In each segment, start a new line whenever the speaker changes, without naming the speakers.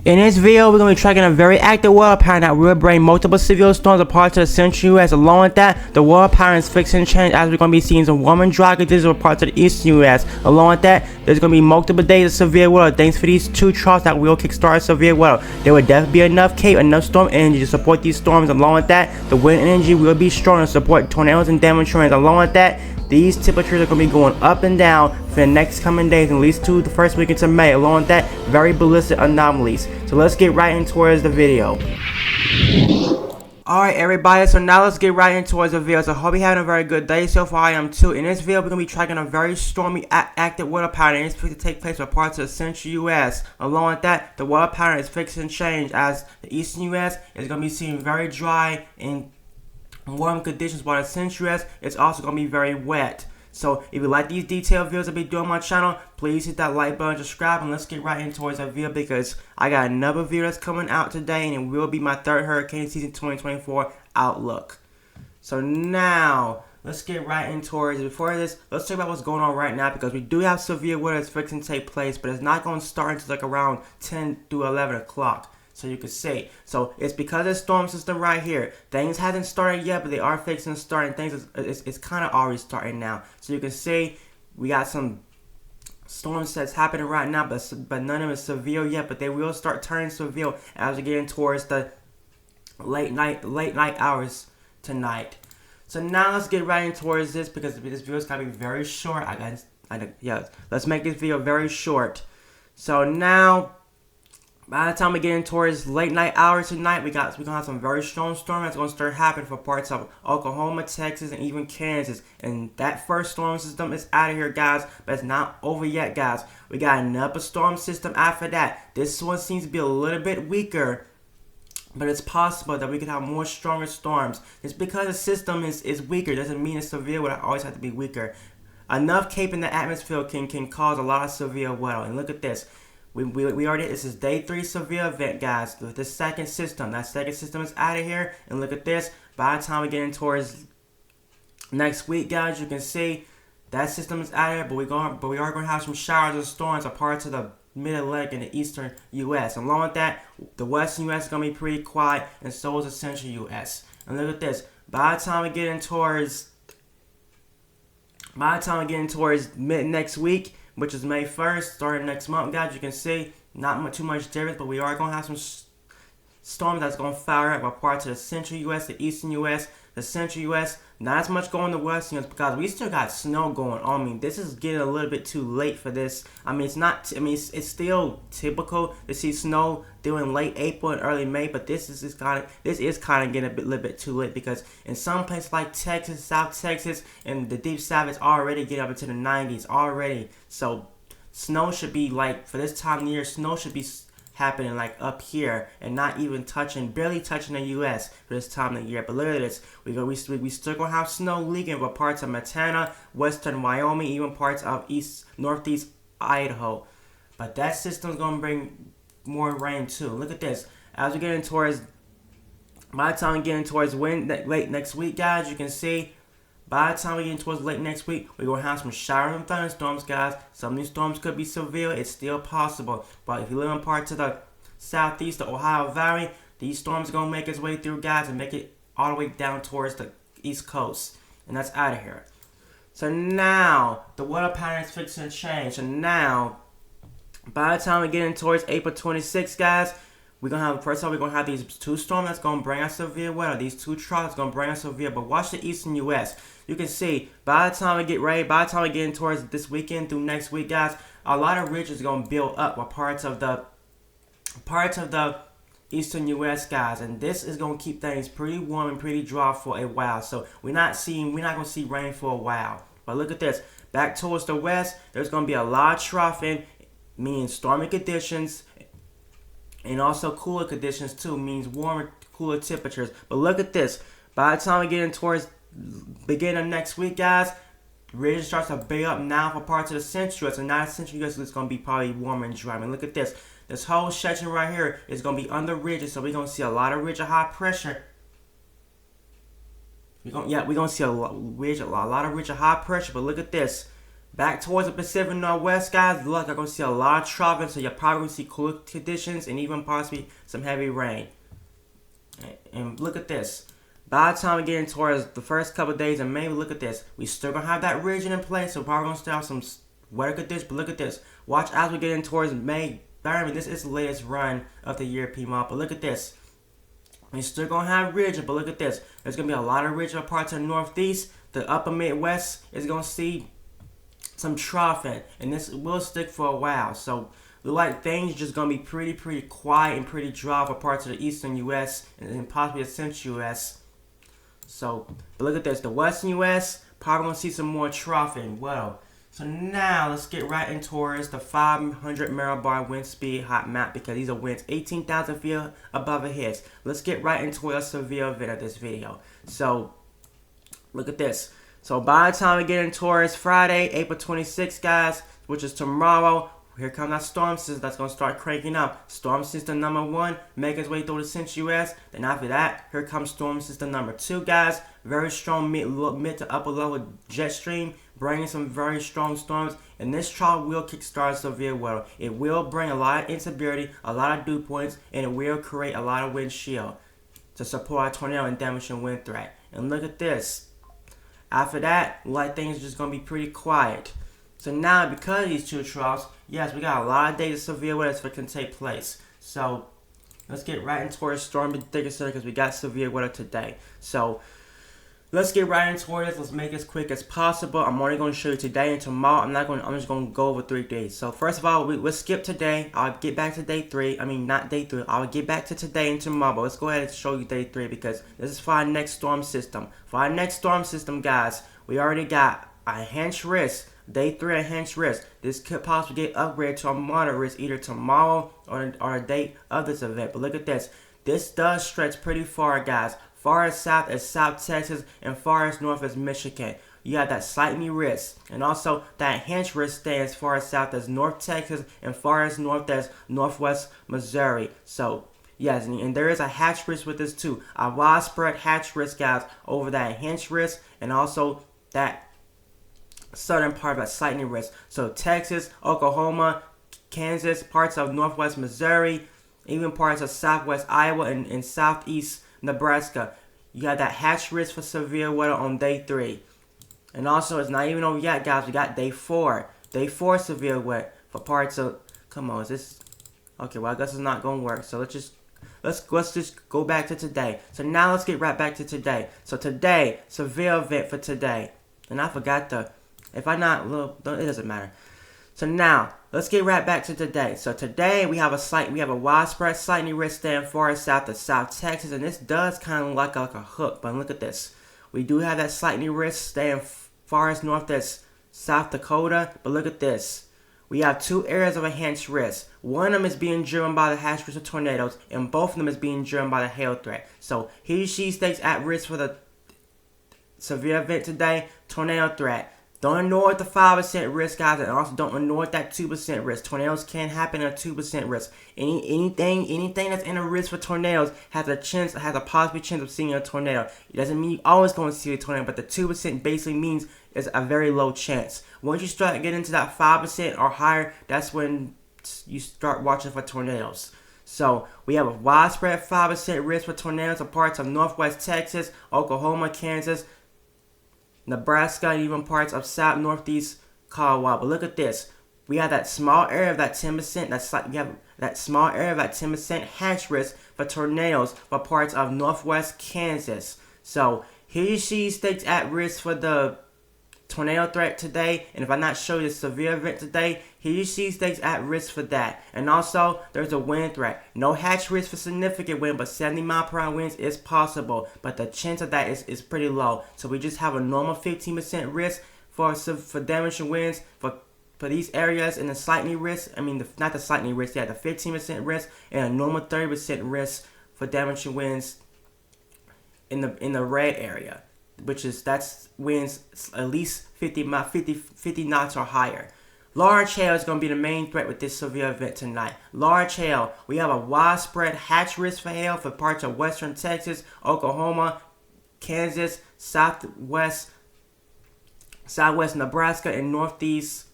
In this video, we're going to be tracking a very active weather pattern that will bring multiple severe storms apart to the central U.S. Along with that, the weather pattern is fixing and change as we're going to be seeing some warm and dry conditions apart to the eastern U.S. Along with that, there's going to be multiple days of severe weather thanks for these two troughs that will kickstart severe weather. There will definitely be enough storm energy to support these storms. Along with that, the wind energy will be strong to support tornadoes and damage trends. Along with that, these temperatures are going to be going up and down for the next coming days, at least to the first week into May. Along with that, very ballistic anomalies. So let's get right in towards the video. Alright everybody, so now let's get right in towards the video. So I hope you're having a very good day so far. I am too. In this video, we're going to be tracking a very stormy active weather pattern. It's expected to take place for parts of the central U.S. Along with that, the weather pattern is fixing and change as the eastern U.S. is going to be seeing very dry and warm conditions, while the central U.S. is also going to be very wet. So if you like these detailed videos I'll be doing on my channel, please hit that like button, subscribe, and let's get right in towards that video because I got another video that's coming out today and it will be my third hurricane season 2024 outlook. So now let's get right in towards it. Before this, let's talk about what's going on right now because we do have severe weather that's fixing to take place, but it's not going to start until like around 10 to 11 o'clock. So you can see, so it's because of the storm system right here. Things hasn't started yet, but they are fixing to start, and things it's kind of already starting now. So you can see we got some storms that's happening right now, but none of them is severe yet. But they will start turning severe as we get in towards the late night hours tonight. So now let's get right in towards this because this video is gonna be very short. Let's make this video very short. So now, by the time we get in towards late night hours tonight, we're gonna have some very strong storm that's gonna start happening for parts of Oklahoma, Texas, and even Kansas. And that first storm system is out of here, guys, but it's not over yet, guys. We got another storm system after that. This one seems to be a little bit weaker, but it's possible that we could have more stronger storms. Just because the system is weaker doesn't mean it's severe. Would always have to be weaker. Enough cape in the atmosphere can cause a lot of severe weather. And look at this. We already, this is day 3 severe event, guys, with the second system. That second system is out of here. And look at this. By the time we get in towards next week, guys, you can see that system is out of here. But we are going to have some showers and storms of parts of the mid-Atlantic and the eastern U.S. Along with that, the western U.S. is going to be pretty quiet, and so is the central U.S. And look at this. By the time we get in towards mid next week, which is May 1st, starting next month, guys, you can see not too much difference, but we are going to have some storms that's going to fire up by parts of the central U.S., the eastern U.S., the central U.S., not as much going to the western U.S. because we still got snow going on. I mean, this is getting a little bit too late for this. I mean, it's still typical to see snow during late April and early May, but this is kind of getting a little bit too late because in some places like Texas, South Texas, and the deep south, it's already getting up into the 90s already. So snow should be like, for this time of year, snow should be happening like up here and not even barely touching the U.S. for this time of the year. But look at this, we still gonna have snow leaking for parts of Montana, western Wyoming, even parts of northeast Idaho. But that system's gonna bring more rain too. Look at this. As we get in towards, by the time we get in towards late next week, guys, you can see. By the time we get in towards late next week, we're going to have some showers and thunderstorms, guys. Some of these storms could be severe. It's still possible. But if you live in parts of the southeast, the Ohio Valley, these storms are going to make its way through, guys, and make it all the way down towards the east coast. And that's out of here. So now, the weather pattern is fixing to change. So now, by the time we get in towards April 26th, guys, we're going to have these two storms that's going to bring us severe weather. These two troughs going to bring us severe. But watch the eastern U.S. You can see, by the time we get in towards this weekend through next week, guys, a lot of ridges are going to build up with parts of the eastern U.S., guys. And this is going to keep things pretty warm and pretty dry for a while. So we're not going to see rain for a while. But look at this. Back towards the west, there's going to be a lot of troughing, meaning stormy conditions. And also cooler conditions too, means warmer, cooler temperatures. But look at this. By the time we get in towards beginning of next week, guys, ridges starts to build up now for parts of the central U.S. And now the central U.S. is going to be probably warmer and dry. I mean, look at this. This whole section right here is going to be under ridges, so we're going to see a lot of ridge of high pressure. We're going to see a lot of ridge of high pressure. But look at this. Back towards the Pacific Northwest, guys, look, I'm going to see a lot of troughing, so you're probably going to see cooler conditions and even possibly some heavy rain. And look at this. By the time we get in towards the first couple of days of May, look at this. We still going to have that region in place, so probably going to still have some weather conditions, but look at this. Watch as we get in towards May. I mean, this is the latest run of the European month, but look at this. We're still going to have ridges, but look at this. There's going to be a lot of ridges parts of the Northeast. The upper Midwest is going to see some troughing, and this will stick for a while. So look like things just gonna be pretty quiet and pretty dry for parts of the eastern U.S. and possibly the central U.S. So, but look at this, the western U.S. probably gonna see some more troughing. Well, so now let's get right in towards the 500 millbar wind speed hot map, because these are winds 18,000 feet above our heads. Let's get right into a severe event of this video. So look at this. So by the time we get in towards Friday, April 26th, guys, which is tomorrow, here comes that storm system that's going to start cranking up. Storm system number 1, make its way through the central U.S. Then after that, here comes storm system number 2, guys. Very strong mid to upper level jet stream, bringing some very strong storms. And this trough will kickstart severe weather. It will bring a lot of instability, a lot of dew points, and it will create a lot of wind chill to support our tornado and damaging wind threat. And look at this. After that, like things are just going to be pretty quiet. So now, because of these two troughs, yes, we got a lot of days of severe weather that can take place. So let's get right into our storm prediction because we got severe weather today. So let's get right into this. Let's make it as quick as possible. I'm only going to show you today and tomorrow. I'm just going to go over 3 days. So first of all, we'll skip today. I'll get back to day 3. I mean, not day 3. I'll get back to today and tomorrow. But let's go ahead and show you day 3 because this is for our next storm system. For our next storm system, guys, we already got a enhanced risk. Day 3 enhanced risk. This could possibly get upgraded to a moderate risk either tomorrow or a date of this event. But look at this. This does stretch pretty far, guys. Far as south as South Texas and far as north as Michigan. You have that slightly risk. And also that enhanced risk stands far as south as North Texas and far as north as Northwest Missouri. So yes, and there is a hatch risk with this too. A widespread hatch risk, guys, over that enhanced risk and also that southern part of that slightly risk. So Texas, Oklahoma, Kansas, parts of Northwest Missouri, even parts of Southwest Iowa and Southeast Nebraska. You have that hatch risk for severe weather on day 3. And also, it's not even over yet, guys. We got day 4. Day 4 severe weather for parts of... Come on, is this... Okay, well, I guess it's not going to work. So let's just go back to today. So now let's get right back to today. So today, severe event for today. And I forgot the... If I not... It doesn't matter. So now, let's get right back to today. So today we have a widespread slightly risk stand far as south of South Texas, and this does kind of like a hook. But look at this. We do have that slightly risk stand far as north as South Dakota. But look at this. We have 2 areas of enhanced risk. One of them is being driven by the hatch risk of tornadoes, and both of them is being driven by the hail threat. So he, she states at risk for the severe event today, tornado threat. Don't ignore the 5% risk, guys, and also don't ignore that 2% risk. Tornadoes can happen at 2% risk. Anything that's in a risk for tornadoes has a possible chance of seeing a tornado. It doesn't mean you're always going to see a tornado, but the 2% basically means it's a very low chance. Once you start getting into that 5% or higher, that's when you start watching for tornadoes. So we have a widespread 5% risk for tornadoes in parts of Northwest Texas, Oklahoma, Kansas, Nebraska, and even parts of South Northeast Colorado. But look at this. We have that small area of that 10%. We have that small area of that 10% hatch risk for tornadoes for parts of Northwest Kansas. So here she states at risk for the tornado threat today, and if I not show you the severe event today, he, she states at risk for that. And also, there's a wind threat. No hatch risk for significant wind, but 70-mile-per-hour winds is possible, but the chance of that is pretty low. So we just have a normal 15% risk for damaging winds for these areas, and the slightly risk, not the slightly risk, yeah, the 15% risk, and a normal 30% risk for damaging winds in the red area, that's winds at least 50 knots or higher. Large hail is going to be the main threat with this severe event tonight. Large hail. We have a widespread hatch risk for hail for parts of western Texas, Oklahoma, Kansas, southwest southwest Nebraska, and northeast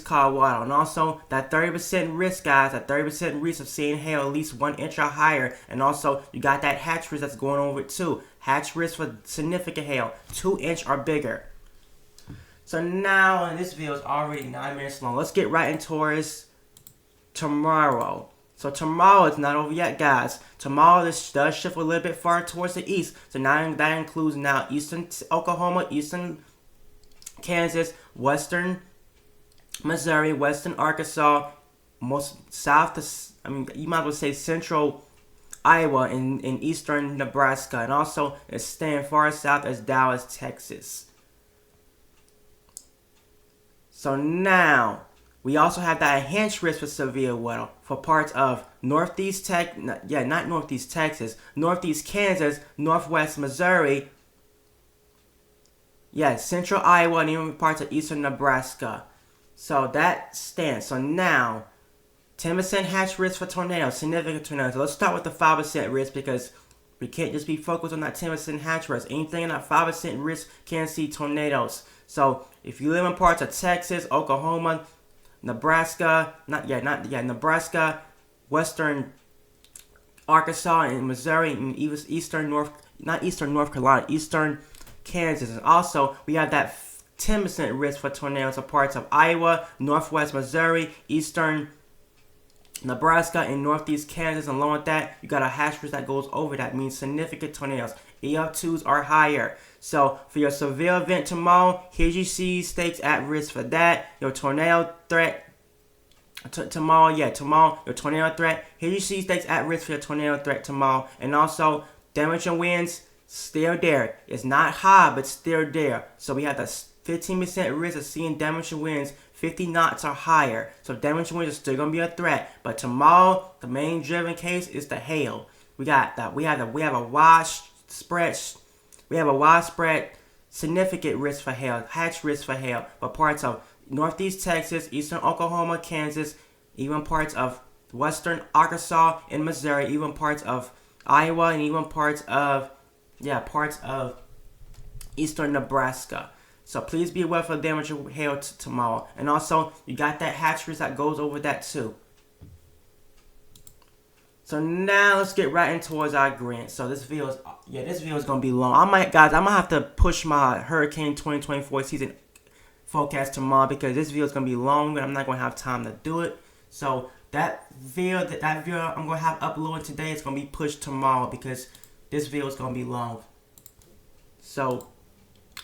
Colorado. And also that 30% risk, guys, that 30% risk of seeing hail at least 1 inch or higher. And also you got that hatch risk that's going over it too. Hatch risk for significant hail, 2 inch or bigger. So now, and this video is already 9 minutes long. Let's get right into this tomorrow. So tomorrow is not over yet, guys. Tomorrow this does shift a little bit farther towards the east. So now that includes now eastern Oklahoma, eastern Kansas, western Missouri, western Arkansas, most south to, you might as well say central Iowa, and eastern Nebraska, and also it's staying far south as Dallas, Texas. So now we also have that enhanced risk for severe weather for parts of northeast Texas, northeast Kansas, northwest Missouri, central Iowa, and even parts of eastern Nebraska. So that stands. So now, 10% hatch risk for tornadoes, significant tornadoes. So let's start with the 5% risk because we can't just be focused on that 10% hatch risk. Anything in that 5% risk can see tornadoes. So if you live in parts of Texas, Oklahoma, Nebraska, Nebraska, western Arkansas and Missouri, and even eastern Kansas. And also we have that 10% risk for tornadoes of parts of Iowa, northwest Missouri, eastern Nebraska, and northeast Kansas. And along with that, you got a hatch risk that goes over that, means significant tornadoes. EF2s are higher. So for your severe event tomorrow, here's your C stakes at risk for that. Your tornado threat tomorrow, your tornado threat. Here's your C stakes at risk for your tornado threat tomorrow. And also, damaging winds still there. It's not high, but still there. So we have the 15% risk of seeing damaging winds 50 knots or higher. So damaging winds are still gonna be a threat. But tomorrow, the main driven case is the hail. We have a widespread significant risk for hail, hatch risk for hail, but parts of northeast Texas, eastern Oklahoma, Kansas, even parts of western Arkansas and Missouri, even parts of Iowa, and even parts of eastern Nebraska. So please be aware for damage of hail tomorrow. And also, you got that hatch risk that goes over that too. So now let's get right into our grant. So this video is gonna be long. I might have to push my Hurricane 2024 season forecast tomorrow because this video is gonna be long and I'm not gonna have time to do it. So that video I'm gonna have uploaded today is gonna be pushed tomorrow because this video is gonna be long. So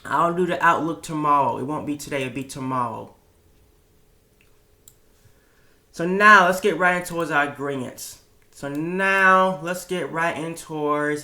I'll do the outlook tomorrow. It won't be today, it'll be tomorrow. So now let's get right into our grants. So now let's get right into our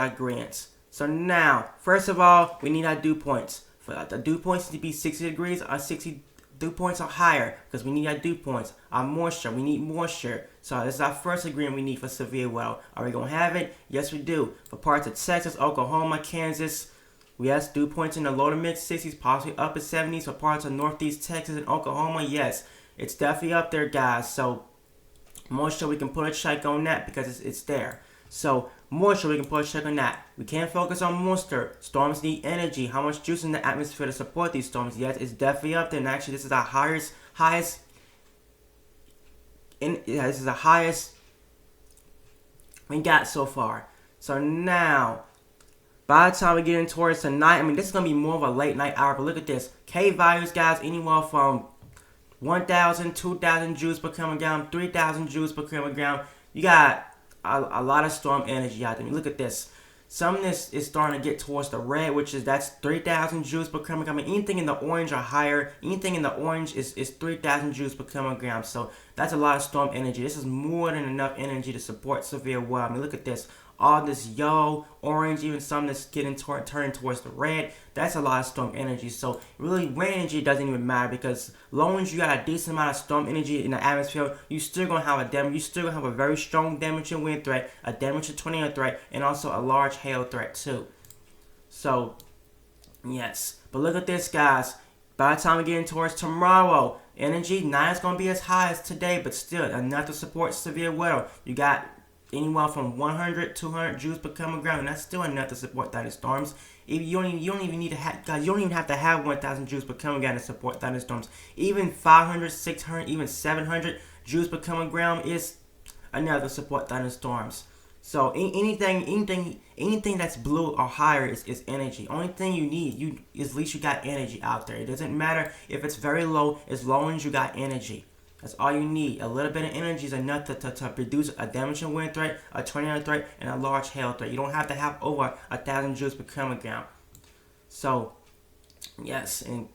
grants. So now, first of all, we need our dew points. For the dew points to be 60 degrees or 60 dew points or higher because we need our dew points. Our moisture, we need moisture. So this is our first ingredient we need for severe weather. Are we gonna have it? Yes, we do. For parts of Texas, Oklahoma, Kansas, we have dew points in the low to mid 60s, possibly upper 70s. For parts of northeast Texas and Oklahoma, yes, it's definitely up there, guys. So moisture, we can put a check on that because it's there. So moisture, we can put a check on that. We can't focus on moisture. Storms need energy. How much juice in the atmosphere to support these storms? Yes, it's definitely up there. And actually, this is our highest we got so far. So now, by the time we get in towards tonight, this is gonna be more of a late night hour. But look at this. K values, guys, anywhere from 1,000, 2,000 joules per kilogram, 3,000 joules per kilogram. You got a lot of storm energy out there. Look at this. Some of this is starting to get towards the red, that's 3,000 joules per kilogram. Anything in the orange or higher, anything in the orange is 3,000 joules per kilogram. So that's a lot of storm energy. This is more than enough energy to support severe weather. Look at this. All this yellow, orange, even some that's turning towards the red. That's a lot of storm energy. So really, wind energy doesn't even matter because as long as you got a decent amount of storm energy in the atmosphere, you still gonna have a very strong damaging wind threat, a damaging tornado threat, and also a large hail threat too. So yes, but look at this, guys. By the time we get in towards tomorrow, energy not as gonna be as high as today, but still enough to support severe weather. You got anywhere from 100, 200 joules per kilogram, and that's still enough to support thunderstorms. You don't even need to have, guys, you don't even have to have 1,000 joules per kilogram to support thunderstorms. Even 500, 600, even 700 joules per kilogram is enough to support thunderstorms. So anything that's blue or higher is energy. Only thing you need is at least you got energy out there. It doesn't matter if it's very low, as long as you got energy. That's all you need. A little bit of energy is enough to produce a damaging wind threat, a tornado threat, and a large hail threat. You don't have to have over 1,000 joules per kilogram. So, yes, and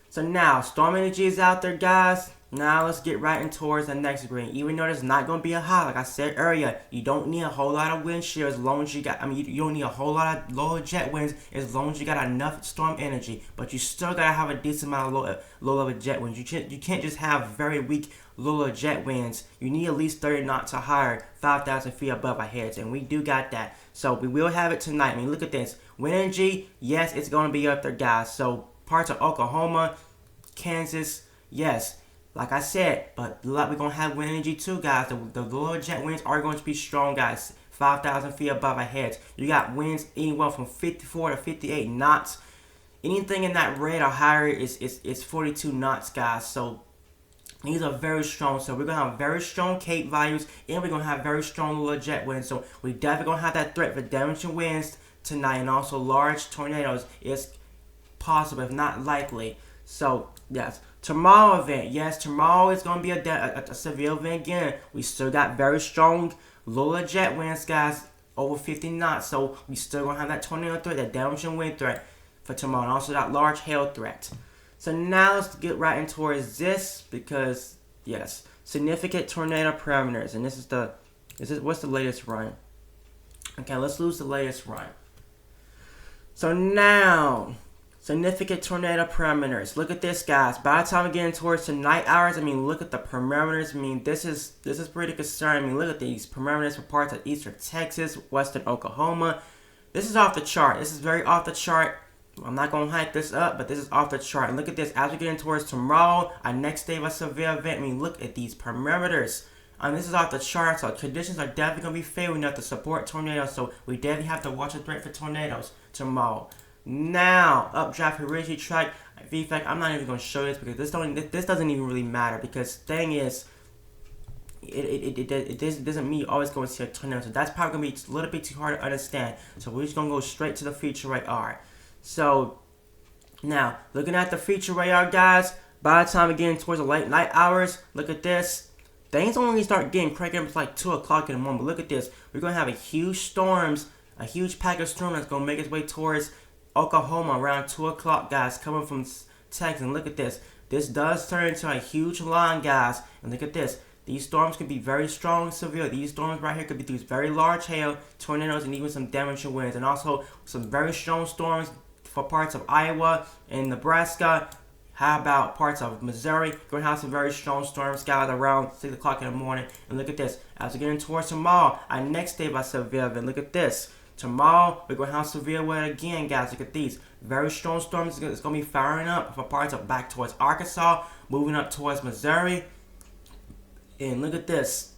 so now storm energy is out there, guys. Now let's get right in towards the next green. Even though there's not going to be a high, like I said earlier, you don't need a whole lot of wind shear as long as you got, you don't need a whole lot of lower jet winds as long as you got enough storm energy. But you still got to have a decent amount of low level jet winds. You can't just have very weak lower jet winds. You need at least 30 knots or higher, 5,000 feet above our heads. And we do got that. So we will have it tonight. I mean, look at this. Wind energy, yes, it's going to be up there, guys. So parts of Oklahoma, Kansas, yes. Like I said, but we're going to have wind energy too, guys. The lower jet winds are going to be strong, guys. 5,000 feet above our heads. You got winds anywhere from 54 to 58 knots. Anything in that red or higher is 42 knots, guys. So these are very strong. So we're going to have very strong Cape values, and we're going to have very strong lower jet winds. So we definitely going to have that threat for damaging winds tonight, and also large tornadoes is possible, if not likely. So, yes. Tomorrow event, yes, tomorrow is going to be a severe event again. We still got very strong lower jet winds, guys, over 50 knots. So we still going to have that tornado threat, that damaging wind threat for tomorrow, and also that large hail threat. So now let's get right into towards this, because, yes, significant tornado parameters. And what's the latest run? Okay, let's lose the latest run. So now, significant tornado parameters. Look at this, guys. By the time we get in towards the night hours, I mean, look at the parameters. I mean, this is pretty concerning. I mean, look at these parameters for parts of eastern Texas, western Oklahoma. This is off the chart. This is very off the chart. I'm not going to hype this up, but this is off the chart. And look at this. As we get in towards tomorrow, our next day of a severe event, I mean, look at these parameters. This is off the chart, so conditions are definitely going to be favorable enough to support tornadoes. So we definitely have to watch a threat for tornadoes tomorrow. Now, updraft heredity track VFAC. I'm not even going to show this because this doesn't even really matter, because thing is, it doesn't mean you always going to see a tornado. So that's probably going to be a little bit too hard to understand. So we're just going to go straight to the feature radar. So now, looking at the feature radar, guys, by the time we get in towards the late night hours, look at this. Things only start getting cranking up. It's like 2 o'clock in the morning. But look at this. We're going to have a huge pack of storm that's going to make its way towards Oklahoma around 2 o'clock, guys, coming from Texas. And look at this. This does turn into a huge line, guys. And look at this. These storms could be very strong and severe. These storms right here could be these very large hail, tornadoes, and even some damaging winds. And also some very strong storms for parts of Iowa and Nebraska. How about parts of Missouri? Going to have some very strong storms, guys, around 6 o'clock in the morning. And look at this. As we get in towards tomorrow, our next day of our severe event, look at this. Tomorrow, we're going to have severe weather again, guys. Look at these. Very strong storms. It's going to be firing up for parts of back towards Arkansas, moving up towards Missouri. And look at this.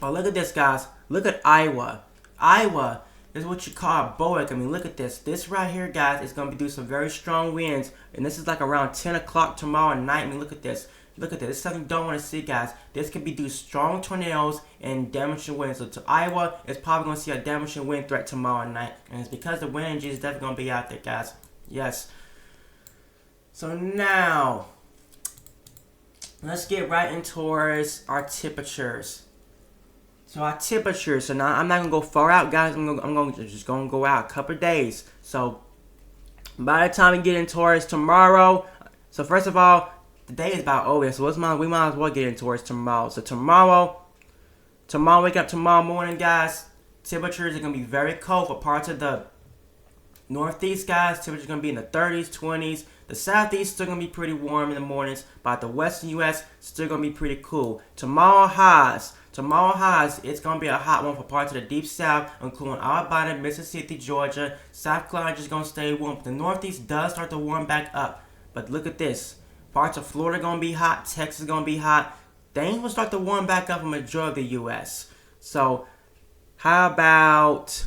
Oh, look at this, guys. Look at Iowa. Iowa is what you call a BOEC. I mean, look at this. This right here, guys, is going to be doing some very strong winds. And this is like around 10 o'clock tomorrow night. I mean, look at this. Look at this. This is something you don't want to see, guys. This could be due strong tornadoes and damaging winds. So to Iowa, it's probably going to see a damaging wind threat tomorrow night. And it's because the wind energy is definitely going to be out there, guys. Yes. So now, let's get right in towards our temperatures. So our temperatures. So now I'm not going to go far out, guys. I'm just going to go out a couple of days. So by the time we get in towards tomorrow, so first of all, the day is about over, so we might as well get in towards tomorrow. So tomorrow, wake up tomorrow morning, guys. Temperatures are going to be very cold for parts of the northeast, guys. Temperatures are going to be in the 30s, 20s. The southeast still going to be pretty warm in the mornings, but the western U.S. still going to be pretty cool. Tomorrow highs, it's going to be a hot one for parts of the deep south, including Alabama, Mississippi, Georgia. South Carolina just going to stay warm. But the northeast does start to warm back up. But look at this. Parts of Florida going to be hot. Texas going to be hot. Things will start to warm back up in the majority of the U.S. So How about,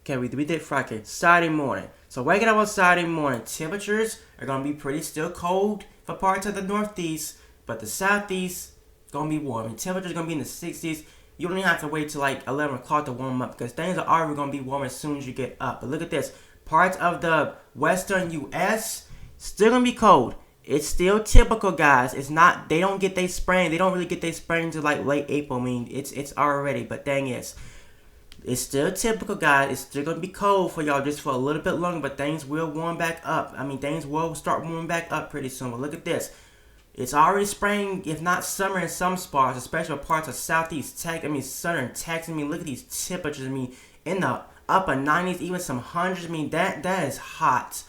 okay, we did Friday, Saturday morning. So waking up on Saturday morning, temperatures are going to be pretty still cold for parts of the northeast, but the southeast going to be warm. And temperatures going to be in the 60s. You don't even have to wait till like 11 o'clock to warm up because things are already going to be warm as soon as you get up. But look at this. Parts of the western U.S. still going to be cold. It's still typical, guys. It's not, they don't get their spring. They don't really get their spring until like late April. I mean, it's already, but dang it. It's still typical, guys. It's still going to be cold for y'all just for a little bit longer, but things will warm back up. I mean, things will start warming back up pretty soon. But look at this. It's already spring, if not summer in some spots, especially parts of southeast Texas, I mean, southern Texas. I mean, look at these temperatures. I mean, in the upper 90s, even some hundreds. I mean, that is hot.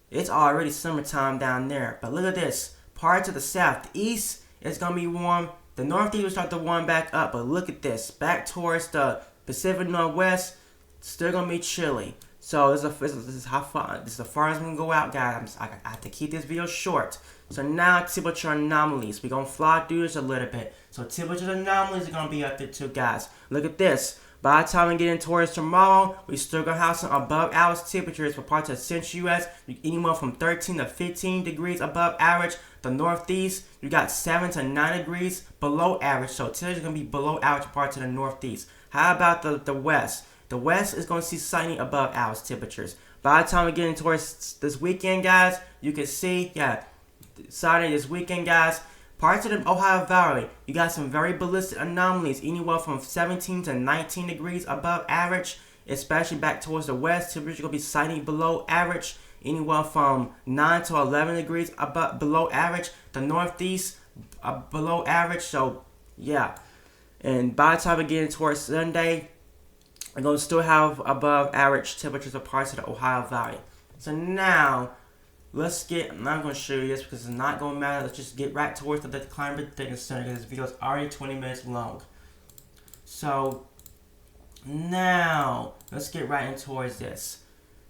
It's already summertime down there. But look at this. Parts of the southeast, it's going to be warm. The northeast will start to warm back up. But look at this. Back towards the Pacific Northwest, still going to be chilly. So this is how far. This is the farthest we can go out, guys. I have to keep this video short. So now temperature anomalies. We're going to fly through this a little bit. So temperature anomalies are going to be up there too, guys. Look at this. By the time we get in towards tomorrow, we still going to have some above average temperatures for parts of the central U.S. Anywhere from 13 to 15 degrees above average. The northeast, you got 7 to 9 degrees below average. So temperatures are going to be below average for parts of the northeast. How about the west? The west is going to see slightly above average temperatures. By the time we get in towards this weekend, guys, you can see, yeah, Saturday this weekend, guys, parts of the Ohio Valley, you got some very ballistic anomalies, anywhere from 17 to 19 degrees above average, especially back towards the west. Temperatures going to be slightly below average, anywhere from 9 to 11 degrees below average. The northeast, below average, so, yeah. And by the time we get in towards Sunday, we're going to still have above average temperatures of parts of the Ohio Valley. So now, let's get, I'm not going to show you this because it's not going to matter. Let's just get right towards the climate prediction center because this video is already 20 minutes long. So now, let's get right in towards this.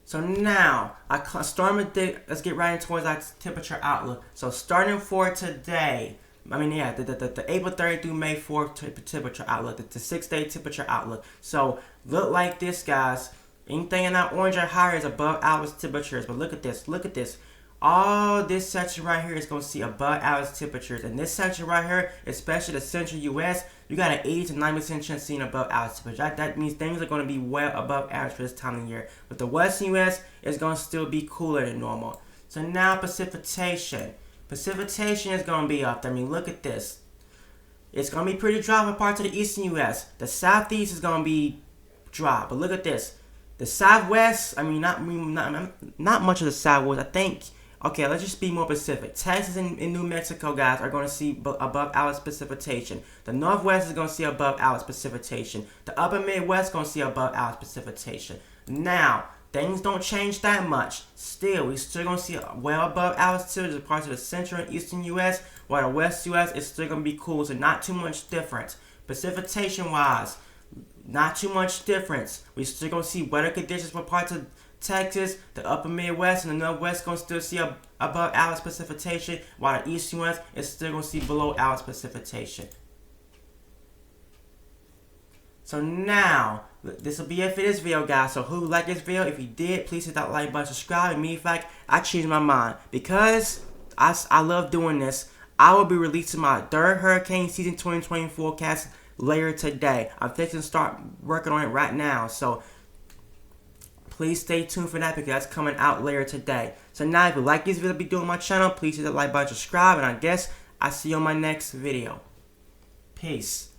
So now, let's get right in towards our temperature outlook. So starting for today, I mean, yeah, the April 30th through May 4th temperature outlook, the 6-day temperature outlook. So look like this, guys. Anything in that orange or higher is above average temperatures. But look at this. Look at this. All this section right here is going to see above average temperatures. And this section right here, especially the central U.S., you got an 80 to 90% chance of seeing above average temperature. That means things are going to be well above average for this time of year. But the western U.S. is going to still be cooler than normal. So now precipitation. Precipitation is going to be up there. I mean, look at this. It's going to be pretty dry for parts of the eastern U.S. The southeast is going to be dry. But look at this. The southwest, I mean, not much of the southwest. I think, okay, let's just be more specific. Texas and New Mexico, guys, are going to see above average precipitation. The northwest is going to see above average precipitation. The upper Midwest is going to see above average precipitation. Now, things don't change that much. Still, we're still going to see well above altitude as parts of the central and eastern U.S., while the west U.S. is still going to be cool, so not too much difference. Precipitation-wise, not too much difference. We're still going to see weather conditions for parts of Texas, the upper Midwest, and the Northwest going to still see above average precipitation, while the eastern U.S. is still going to see below average precipitation. So now, this will be it for this video, guys. So who liked this video? If you did, please hit that like button, subscribe. And me, in fact, I changed my mind because I love doing this. I will be releasing my third hurricane season 2020 forecast later today. I'm fixing to start working on it right now. So please stay tuned for that because that's coming out later today. So now, if you like this video, be doing my channel, please hit that like button, subscribe, and I guess I'll see you on my next video. Peace.